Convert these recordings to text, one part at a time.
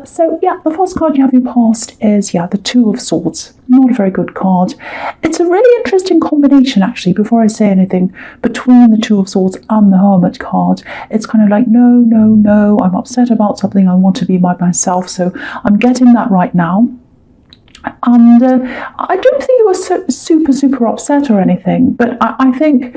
So yeah, the first card you have in your past is, the Two of Swords. Not a very good card. It's a really interesting combination, actually, before I say anything, between the Two of Swords and the Hermit card. It's kind of like, no, I'm upset about something, I want to be by myself, so I'm getting that right now. And I don't think you were super upset or anything, but I think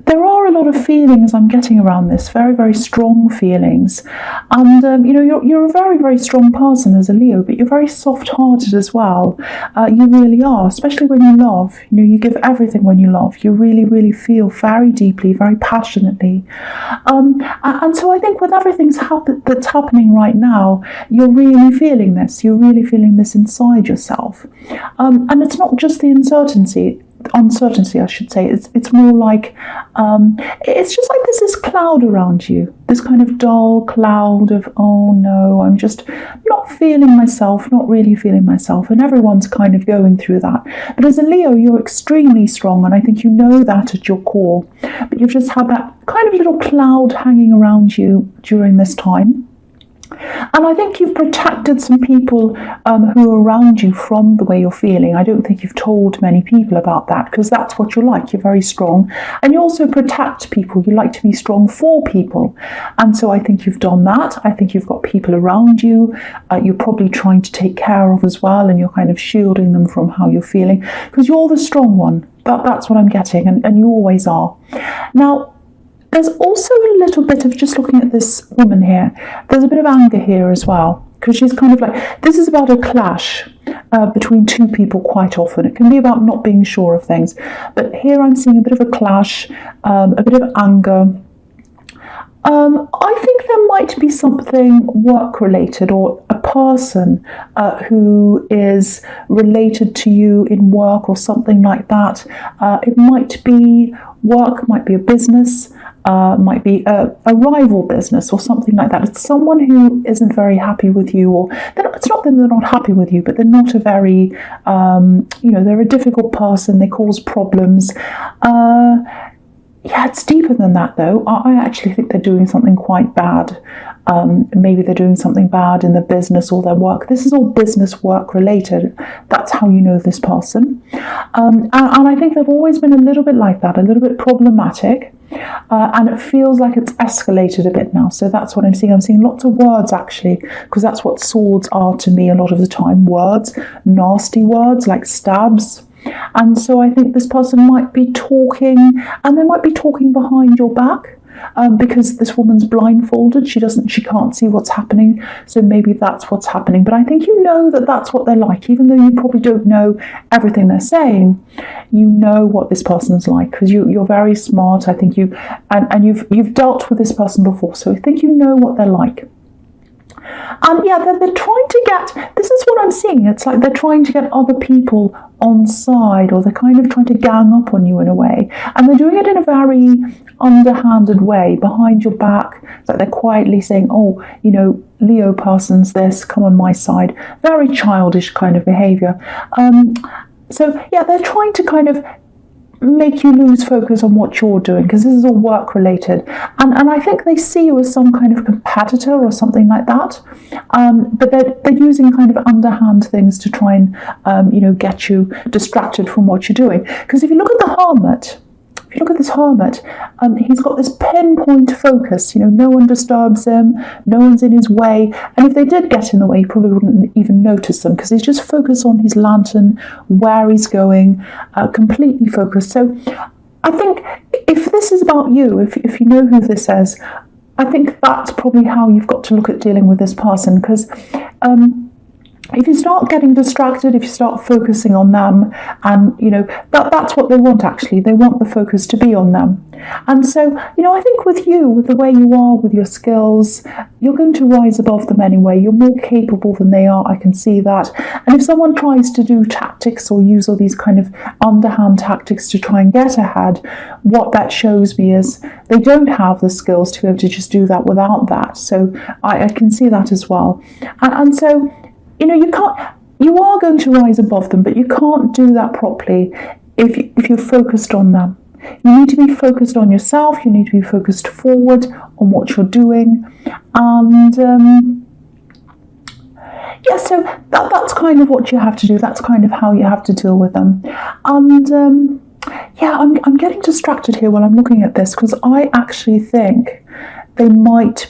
there are a lot of feelings I'm getting around this, very, very strong feelings. And, you're a very, very strong person as a Leo, but you're very soft-hearted as well. You really are, especially when you love. You give everything when you love. You really, really feel very deeply, very passionately. And so I think with everything that's happening right now, you're really feeling this. You're really feeling this inside yourself. And it's not just the uncertainty, I should say. It's more like it's just like there's this cloud around you, this kind of dull cloud of, oh no, I'm just not feeling myself, not really feeling myself, and everyone's kind of going through that. But as a Leo, you're extremely strong, and I think you know that at your core, but you've just had that kind of little cloud hanging around you during this time. And I think you've protected some people who are around you from the way you're feeling. I don't think you've told many people about that, because that's what you're like. You're very strong. And you also protect people. You like to be strong for people. And so I think you've done that. I think you've got people around you. You're probably trying to take care of as well, and you're kind of shielding them from how you're feeling, because you're the strong one. That's what I'm getting, and you always are. Now, there's also a little bit of, just looking at this woman here, there's a bit of anger here as well, because she's kind of like, this is about a clash between two people quite often. It can be about not being sure of things, but here I'm seeing a bit of a clash, a bit of anger. I think there might be something work-related, or a person who is related to you in work or something like that. It might be work, might be a business, might be a rival business or something like that. It's someone who isn't very happy with you, or it's not that they're not happy with you, but they're not a very, they're a difficult person, they cause problems. Yeah, it's deeper than that, though. I actually think they're doing something quite bad. Maybe they're doing something bad in their business or their work. This is all business work related. That's how you know this person. And I think they've always been a little bit like that, a little bit problematic. And it feels like it's escalated a bit now. So that's what I'm seeing. I'm seeing lots of words, actually, because that's what swords are to me a lot of the time. Words, nasty words like stabs. And so I think this person might be talking, and they might be talking behind your back, because this woman's blindfolded. She can't see what's happening. So maybe that's what's happening. But I think you know that that's what they're like, even though you probably don't know everything they're saying. You know what this person's like, because you're very smart. I think you've dealt with this person before, so I think you know what they're like. And yeah, they're trying to get, this is what I'm seeing, it's like they're trying to get other people on side, or they're kind of trying to gang up on you in a way. And they're doing it in a very underhanded way, behind your back. It's like they're quietly saying, oh, Leo person's this, come on my side. Very childish kind of behaviour. So yeah, they're trying to kind of make you lose focus on what you're doing, because this is all work related, and I think they see you as some kind of competitor or something like that, but they're using kind of underhand things to try and get you distracted from what you're doing. Because if you look at the Hermit, if you look at this Hermit, he's got this pinpoint focus. No one disturbs him, no one's in his way, and if they did get in the way, he probably wouldn't even notice them, because he's just focused on his lantern, where he's going, completely focused. So I think if this is about you, if you know who this is, I think that's probably how you've got to look at dealing with this person, because if you start getting distracted, if you start focusing on them, and that's what they want, actually. They want the focus to be on them. And so, I think with you, with the way you are, with your skills, you're going to rise above them anyway. You're more capable than they are, I can see that. And if someone tries to do tactics or use all these kind of underhand tactics to try and get ahead, what that shows me is they don't have the skills to be able to just do that without that. So I can see that as well. And so, you are going to rise above them, but you can't do that properly if you're focused on them. You need to be focused on yourself, you need to be focused forward on what you're doing, and yeah, so that's kind of what you have to do. That's kind of how you have to deal with them. And yeah, I'm getting distracted here while I'm looking at this, because I actually think they're not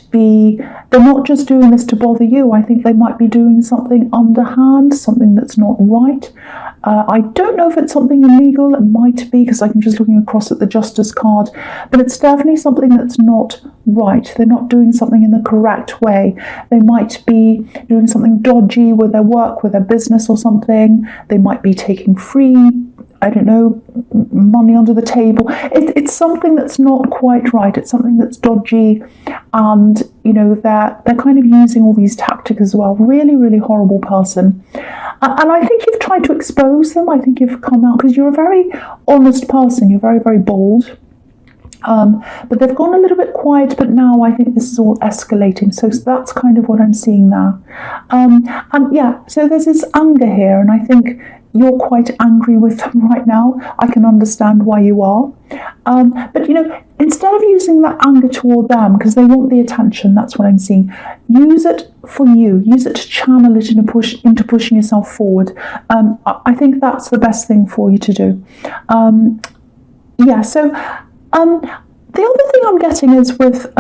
just doing this to bother you. I think they might be doing something underhand, something that's not right. I don't know if it's something illegal. It might be, because I'm just looking across at the Justice card, but it's definitely something that's not right. They're not doing something in the correct way. They might be doing something dodgy with their work, with their business or something. They might be taking free, I don't know, money under the table. It's something that's not quite right. It's something that's dodgy, and they're kind of using all these tactics as well. Really, really horrible person. And I think you've tried to expose them. I think you've come out, because you're a very honest person. You're very, very bold. But they've gone a little bit quiet, but now I think this is all escalating. So that's kind of what I'm seeing now. And yeah, so there's this anger here, and I think you're quite angry with them right now. I can understand why you are. But instead of using that anger toward them, because they want the attention, that's what I'm seeing, use it for you. Use it to channel it into pushing yourself forward. I think that's the best thing for you to do. Yeah, so the other thing I'm getting is with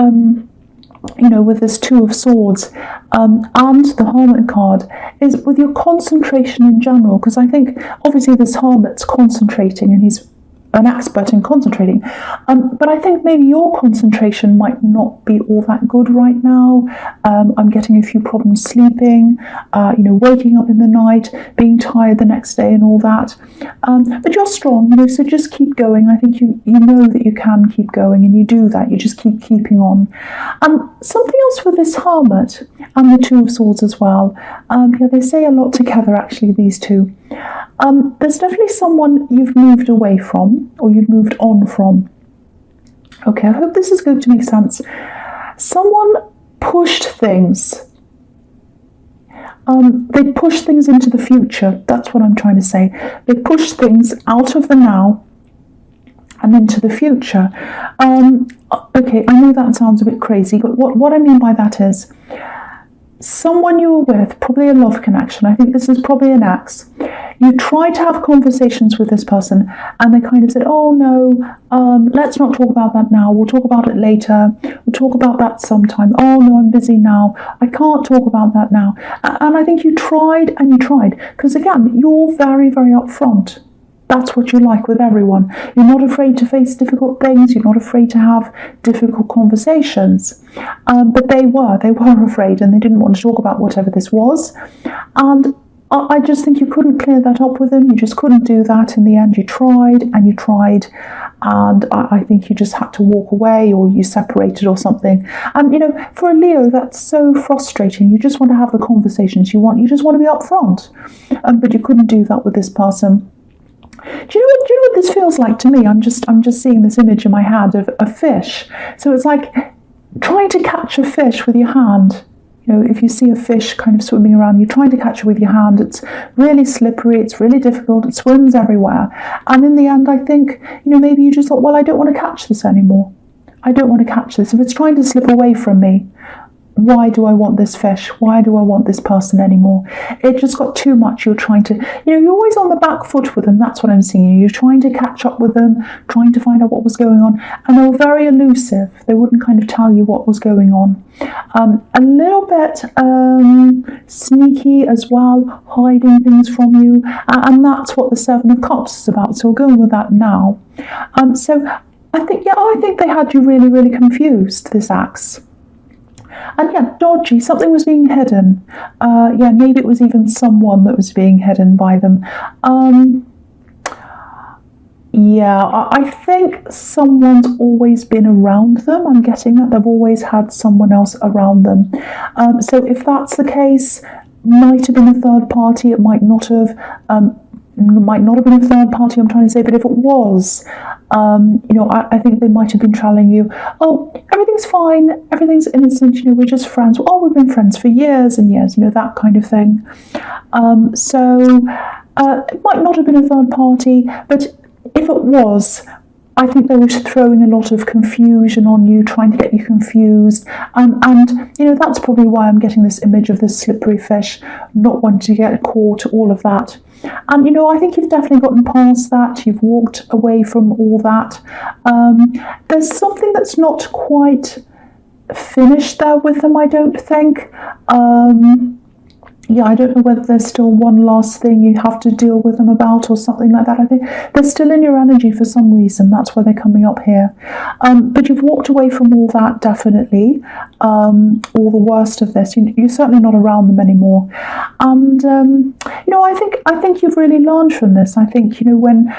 with this Two of Swords and the Hermit card, is with your concentration in general, because I think obviously this Hermit's concentrating and he's an expert in concentrating, but I think maybe your concentration might not be all that good right now. I'm getting a few problems sleeping, waking up in the night, being tired the next day and all that, but you're strong, so just keep going. I think you know that you can keep going, and you do that. You just keep keeping on. And something else with this Hermit and the Two of Swords as well, they say a lot together actually, these two. There's definitely someone you've moved away from, or you've moved on from. Okay, I hope this is going to make sense. Someone pushed things. They pushed things into the future. That's what I'm trying to say. They pushed things out of the now and into the future. Okay, I know that sounds a bit crazy, but what I mean by that is, someone you were with, probably a love connection, I think this is probably an ex, you tried to have conversations with this person, and they kind of said, oh no, let's not talk about that now, we'll talk about it later, we'll talk about that sometime, oh no, I'm busy now, I can't talk about that now. And I think you tried and you tried, because again, you're very, very upfront. That's what you like with everyone. You're not afraid to face difficult things. You're not afraid to have difficult conversations. But they were afraid, and they didn't want to talk about whatever this was. And I just think you couldn't clear that up with them. You just couldn't do that. In the end, you tried and you tried. And I think you just had to walk away, or you separated or something. And, for a Leo, that's so frustrating. You just want to have the conversations you just want to be upfront. But you couldn't do that with this person. Do you know what this feels like to me? I'm just seeing this image in my head of a fish. So it's like trying to catch a fish with your hand. If you see a fish kind of swimming around, you're trying to catch it with your hand. It's really slippery, it's really difficult, it swims everywhere. And in the end, I think, maybe you just thought, well, I don't want to catch this anymore. I don't want to catch this. If it's trying to slip away from me, why do I want this fish? Why do I want this person anymore? It just got too much. You're trying to, you're always on the back foot with them. That's what I'm seeing. You're trying to catch up with them, trying to find out what was going on. And they were very elusive. They wouldn't kind of tell you what was going on. A little bit sneaky as well, hiding things from you. And that's what the Seven of Cups is about. So we'll go with that now. So I think they had you really, really confused, this axe. And yeah, dodgy, something was being hidden. Maybe it was even someone that was being hidden by them. I think someone's always been around them. I'm getting that they've always had someone else around them. So if that's the case, might have been a third party, it might not have been a third party, I'm trying to say, but if it was, I think they might have been telling you, oh, everything's fine, everything's innocent, we're just friends. Oh, we've been friends for years and years, that kind of thing. It might not have been a third party, but if it was, I think they were throwing a lot of confusion on you, trying to get you confused. And that's probably why I'm getting this image of this slippery fish, not wanting to get caught, all of that. And, I think you've definitely gotten past that. You've walked away from all that. There's something that's not quite finished there with them, I don't think. I don't know whether there's still one last thing you have to deal with them about or something like that. I think they're still in your energy for some reason. That's why they're coming up here. But you've walked away from all that, definitely. All the worst of this. You're certainly not around them anymore. And, I think you've really learned from this. I think, when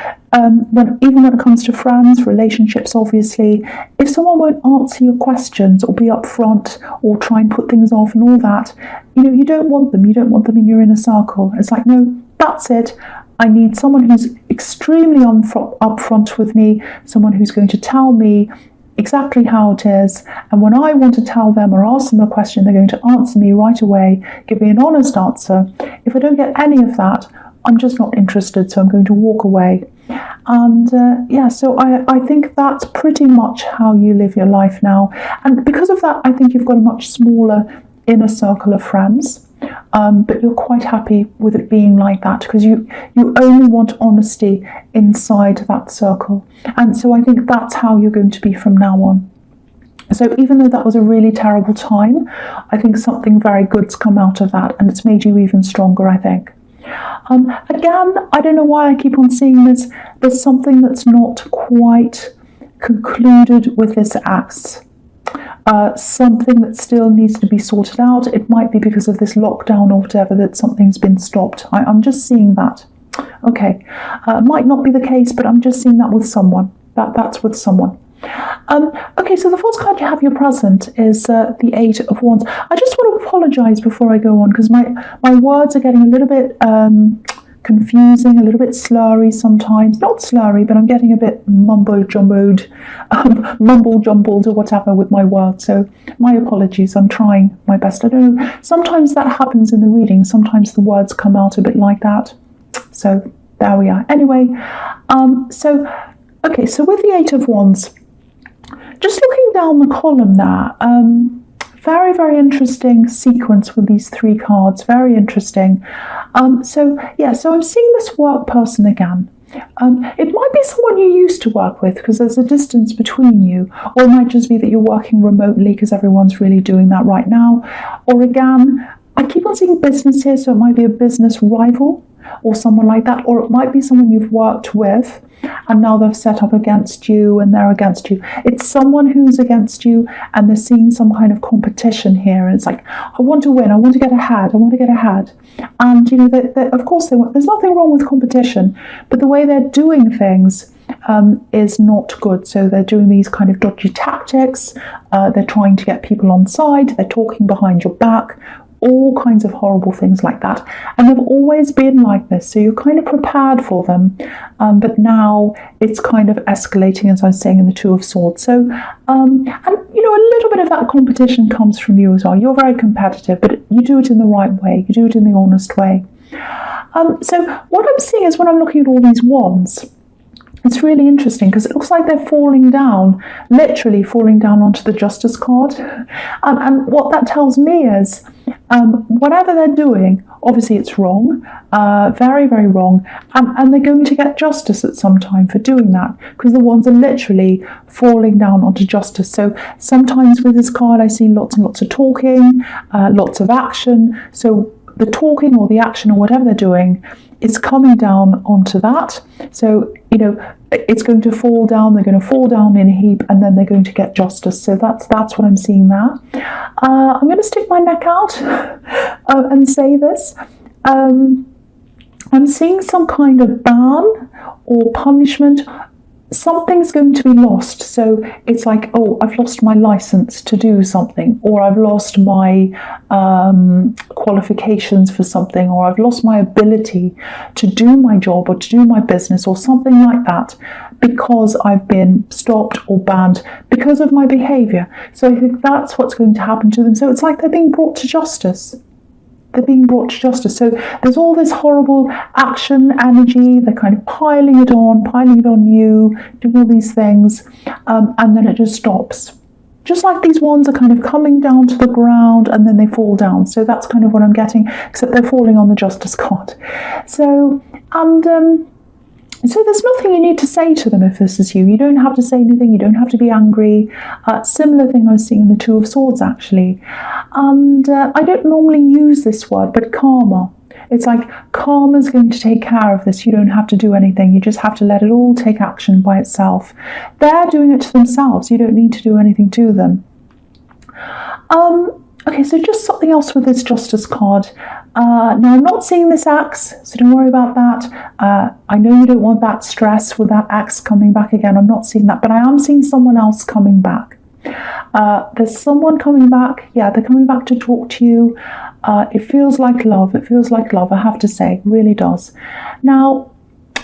even when it comes to friends, relationships, obviously, if someone won't answer your questions or be upfront or try and put things off and all that, you don't want them. You don't want them in your inner circle. It's like, no, that's it. I need someone who's extremely upfront with me, someone who's going to tell me exactly how it is. And when I want to tell them or ask them a question, they're going to answer me right away, give me an honest answer. If I don't get any of that, I'm just not interested, so I'm going to walk away. And so I think that's pretty much how you live your life now. And because of that, I think you've got a much smaller inner circle of friends. But you're quite happy with it being like that because you only want honesty inside that circle. And so I think that's how you're going to be from now on. So even though that was a really terrible time, I think something very good's come out of that, and it's made you even stronger, I think. Again, I don't know why I keep on seeing this. There's something that's not quite concluded with this axe. Something that still needs to be sorted out. It might be because of this lockdown or whatever that something's been stopped. I'm just seeing that. Okay, might not be the case, but I'm just seeing that with someone. That's with someone. Okay, so the first card you have your present is the Eight of Wands. I just want to apologise before I go on because my words are getting a little bit confusing, a little bit slurry sometimes. Not slurry, but I'm getting a bit mumble-jumbled or whatever with my words. So my apologies, I'm trying my best. I don't know, sometimes that happens in the reading. Sometimes the words come out a bit like that. So there we are. Anyway, so with the Eight of Wands, just looking down the column there, very, very interesting sequence with these three cards. Very interesting. So I'm seeing this work person again. It might be someone you used to work with because there's a distance between you, or it might just be that you're working remotely because everyone's really doing that right now. Or again, I keep on seeing business here, so it might be a business rival or someone like that, or it might be someone you've worked with and now they've set up against you and they're against you. It's someone who's against you and they're seeing some kind of competition here, and it's like, I want to win, I want to get ahead. And of course there's nothing wrong with competition, but the way they're doing things is not good. So they're doing these kind of dodgy tactics, they're trying to get people on side, they're talking behind your back, all kinds of horrible things like that. And they've always been like this, so you're kind of prepared for them, but now it's kind of escalating, as I was saying, in the Two of Swords. So and a little bit of that competition comes from you as well. You're very competitive, but you do it in the right way, you do it in the honest way. So what I'm seeing is, when I'm looking at all these wands, it's really interesting because it looks like they're falling down, literally falling down onto the Justice card. And what that tells me is, whatever they're doing, obviously it's wrong, very, very wrong, and they're going to get justice at some time for doing that, because the wands are literally falling down onto justice. So sometimes with this card I see lots and lots of talking, lots of action. So the talking or the action or whatever they're doing is coming down onto that. So, it's going to fall down, they're going to fall down in a heap, and then they're going to get justice. So that's what I'm seeing there. I'm going to stick my neck out and say this. I'm seeing some kind of ban or punishment. Something's going to be lost. So it's like, oh, I've lost my license to do something, or I've lost my qualifications for something, or I've lost my ability to do my job or to do my business or something like that, because I've been stopped or banned because of my behaviour. So I think that's what's going to happen to them. So it's like they're being brought to justice. they're being brought to justice. So there's all this horrible action energy. They're kind of piling it on you, doing all these things, and then it just stops. Just like these wands are kind of coming down to the ground and then they fall down. So that's kind of what I'm getting, except they're falling on the Justice card. So, so there's nothing you need to say to them if this is you. You don't have to say anything. You don't have to be angry. Similar thing I was seeing in the Two of Swords, actually. And I don't normally use this word, but karma. It's like karma's going to take care of this. You don't have to do anything. You just have to let it all take action by itself. They're doing it to themselves. You don't need to do anything to them. Okay, so just something else with this Justice card. Now, I'm not seeing this axe, so don't worry about that. I know you don't want that stress with that axe coming back again. I'm not seeing that, but I am seeing someone else coming back. There's someone coming back. Yeah, they're coming back to talk to you. It feels like love. It feels like love, I have to say. It really does. Now,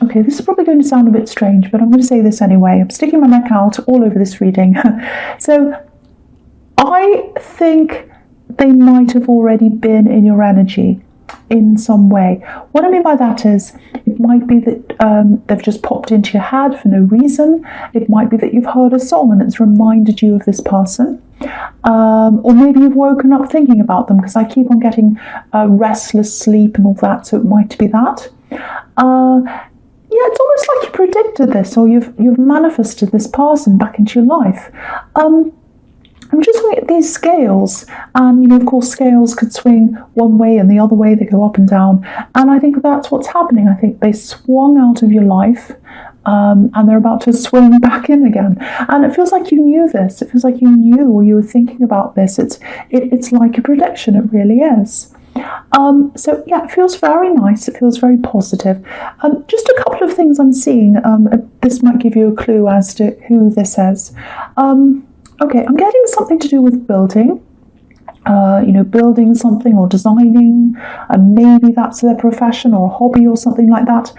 okay, this is probably going to sound a bit strange, but I'm going to say this anyway. I'm sticking my neck out all over this reading. So, I think they might have already been in your energy in some way. What I mean by that is, it might be that they've just popped into your head for no reason. It might be that you've heard a song and it's reminded you of this person. Or maybe you've woken up thinking about them, because I keep on getting restless sleep and all that, so it might be that. Yeah, it's almost like you predicted this, or you've manifested this person back into your life. I'm just looking at these scales, and of course scales could swing one way and the other way, they go up and down, and I think that's what's happening. I think they swung out of your life, and they're about to swing back in again, and it feels like you knew this. It feels like you knew, or you were thinking about this. It's like a prediction. It really is. So yeah, it feels very nice. It feels very positive. Just a couple of things I'm seeing. This might give you a clue as to who this is. Okay, I'm getting something to do with building, building something or designing, and maybe that's their profession or a hobby or something like that.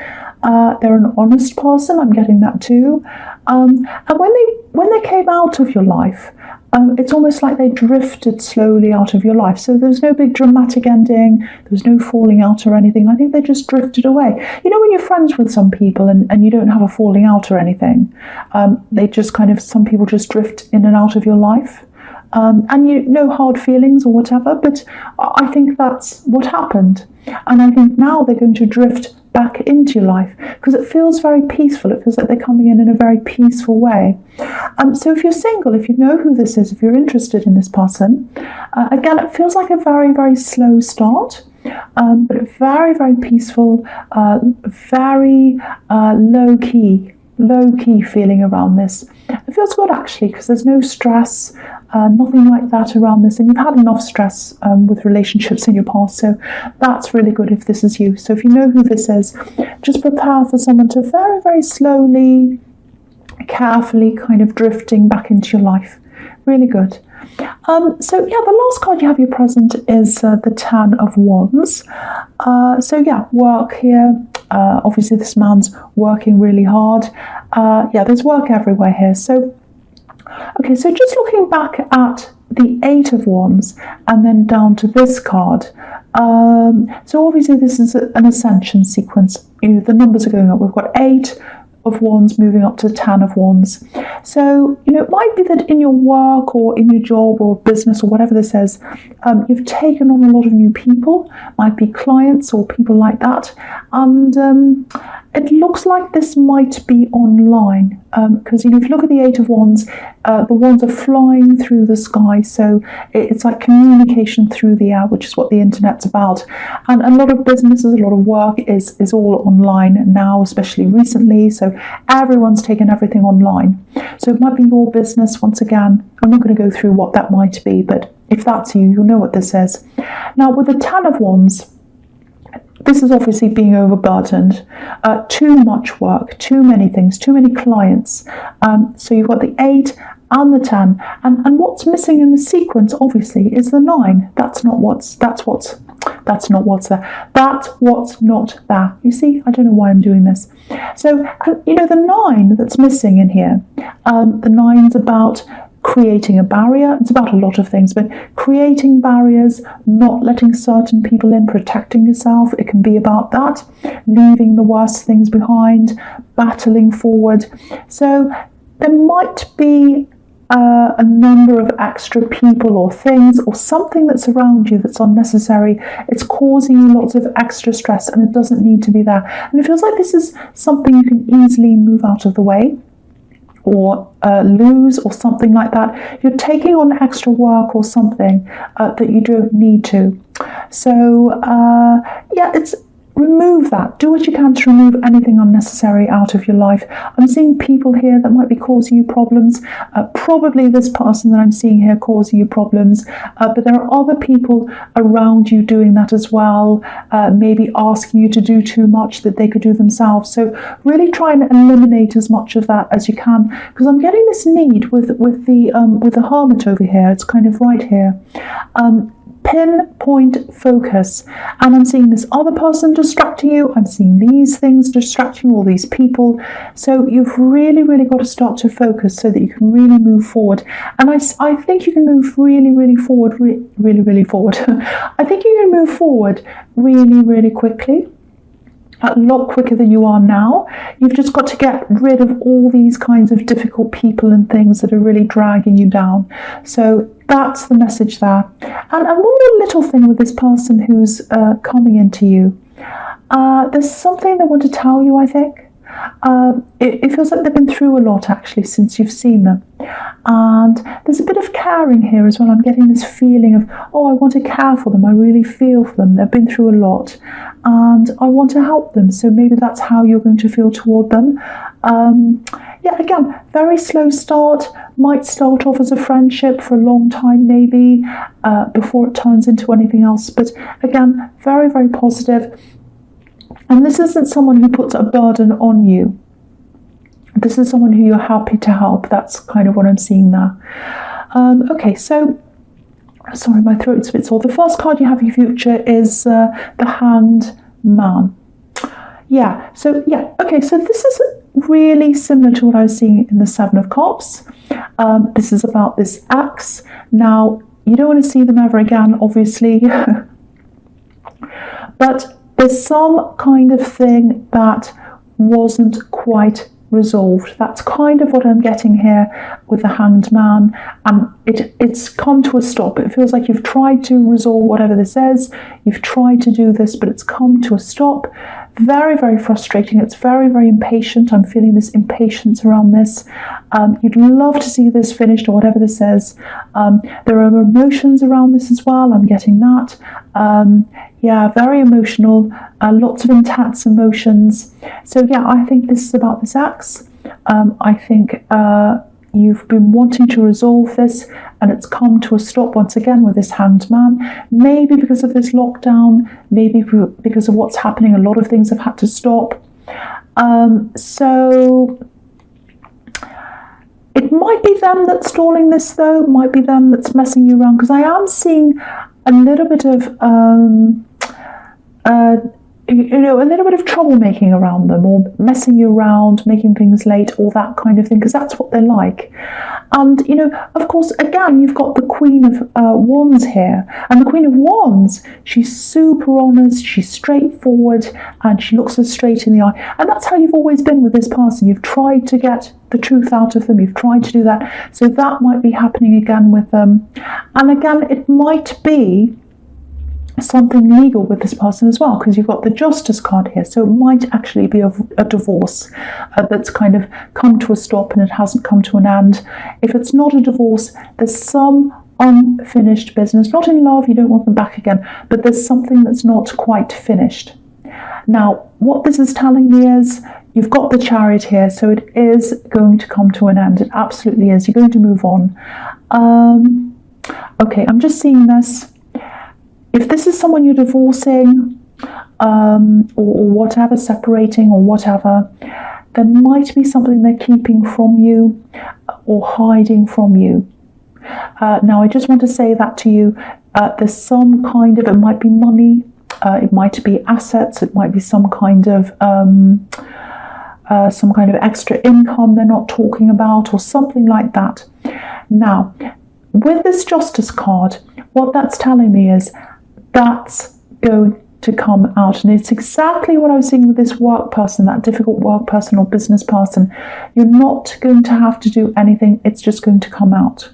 They're an honest person, I'm getting that too. And when they came out of your life, it's almost like they drifted slowly out of your life. So there's no big dramatic ending, there's no falling out or anything. I think they just drifted away. When you're friends with some people and you don't have a falling out or anything, they just some people just drift in and out of your life. And no hard feelings or whatever, but I think that's what happened. And I think now they're going to drift back into your life, because it feels very peaceful. It feels like they're coming in a very peaceful way. So if you're single, if you know who this is, if you're interested in this person, again, it feels like a very, very slow start, but very, very peaceful, very low-key feeling around this. It feels good, actually, because there's no stress, nothing like that around this, and you've had enough stress with relationships in your past, so that's really good if this is you. So if you know who this is, just prepare for someone to very, very slowly, carefully kind of drifting back into your life. Really good. So yeah, the last card you have your present is the Ten of Wands. So yeah, work here. Obviously this man's working really hard. Yeah, there's work everywhere here. So, okay, so just looking back at the Eight of Wands and then down to this card. So obviously this is an ascension sequence. The numbers are going up. We've got 8 of Wands moving up to 10 of Wands. So, it might be that in your work or in your job or business or whatever this is, you've taken on a lot of new people, might be clients or people like that. And it looks like this might be online, because if you look at the Eight of Wands, the wands are flying through the sky, so it's like communication through the air, which is what the internet's about. And a lot of businesses, a lot of work is all online now, especially recently, so everyone's taken everything online. So it might be your business. Once again, I'm not going to go through what that might be, but if that's you, you'll know what this is. Now with the Ten of Wands, this is obviously being overburdened, too much work, too many things, too many clients. So you've got the 8 and the 10, and what's missing in the sequence, obviously, is the 9. That's not what's not there. You see, I don't know why I'm doing this. So, the 9 that's missing in here, the 9's about creating a barrier. It's about a lot of things, but creating barriers, not letting certain people in, protecting yourself. It can be about that, leaving the worst things behind, battling forward. So there might be a number of extra people or things or something that's around you that's unnecessary. It's causing you lots of extra stress, and it doesn't need to be there. And it feels like this is something you can easily move out of the way or lose or something like that. You're taking on extra work or something that you don't need to. So it's remove that. Do what you can to remove anything unnecessary out of your life. I'm seeing people here that might be causing you problems. Probably this person that I'm seeing here causing you problems, but there are other people around you doing that as well, maybe asking you to do too much that they could do themselves. So really try and eliminate as much of that as you can, because I'm getting this need with the hermit over here. It's kind of right here. Pinpoint focus, and I'm seeing this other person distracting you. I'm seeing these things distracting all these people. So you've really got to start to focus so that you can really move forward. And I think you can move really forward, really forward. I think you can move forward really quickly. A lot quicker than you are now. You've just got to get rid of all these kinds of difficult people and things that are really dragging you down. So that's the message there. And one more little thing with this person who's coming into you. There's something they want to tell you, I think. It feels like they've been through a lot actually since you've seen them, and there's a bit of caring here as well. I'm getting this feeling of, I want to care for them, I really feel for them, they've been through a lot and I want to help them. So maybe that's how you're going to feel toward them. Again, very slow start, might start off as a friendship for a long time maybe, before it turns into anything else, but again, very positive. And this isn't someone who puts a burden on you. This is someone who you're happy to help. That's kind of what I'm seeing there. Okay, so, sorry, my throat's a bit sore. The first card you have in your future is the Hanged Man. Okay, so this is really similar to what I was seeing in the Seven of Cups. This is about this ex. Now, you don't want to see them ever again, obviously. But there's some kind of thing that wasn't quite resolved. That's kind of what I'm getting here with the Hanged Man. And it's come to a stop. It feels like you've tried to resolve whatever this is. You've tried to do this, but it's come to a stop. Very frustrating. It's very impatient. I'm feeling this impatience around this. You'd love to see this finished or whatever this is. There are emotions around this as well. I'm getting that. Very emotional. Lots of intense emotions. So I think this is about this ex. I think you've been wanting to resolve this, and it's come to a stop once again with this Hanged Man. Maybe because of this lockdown, maybe because of what's happening, a lot of things have had to stop. So it might be them that's stalling this though, it might be them that's messing you around, because I am seeing a little bit of a little bit of troublemaking around them, or messing you around, making things late, all that kind of thing, because that's what they're like. And, of course, again, you've got the Queen of Wands here. And the Queen of Wands, she's super honest, she's straightforward, and she looks us straight in the eye. And that's how you've always been with this person. You've tried to get the truth out of them. You've tried to do that. So that might be happening again with them. And again, it might be something legal with this person as well, because you've got the Justice card here. So it might actually be a divorce that's kind of come to a stop and it hasn't come to an end. If it's not a divorce, there's some unfinished business. Not in love, you don't want them back again, but there's something that's not quite finished. Now, what this is telling me is you've got the Chariot here, so it is going to come to an end. It absolutely is. You're going to move on. Okay, I'm just seeing this. If this is someone you're divorcing, or whatever, separating or whatever, there might be something they're keeping from you or hiding from you. Now, I just want to say that to you. There's some kind of, it might be money, it might be assets, it might be some kind of some kind of extra income they're not talking about, or something like that. Now, with this Justice card, what that's telling me is that's going to come out, and it's exactly what I was seeing with this work person, that difficult work person or business person. You're not going to have to do anything, it's just going to come out.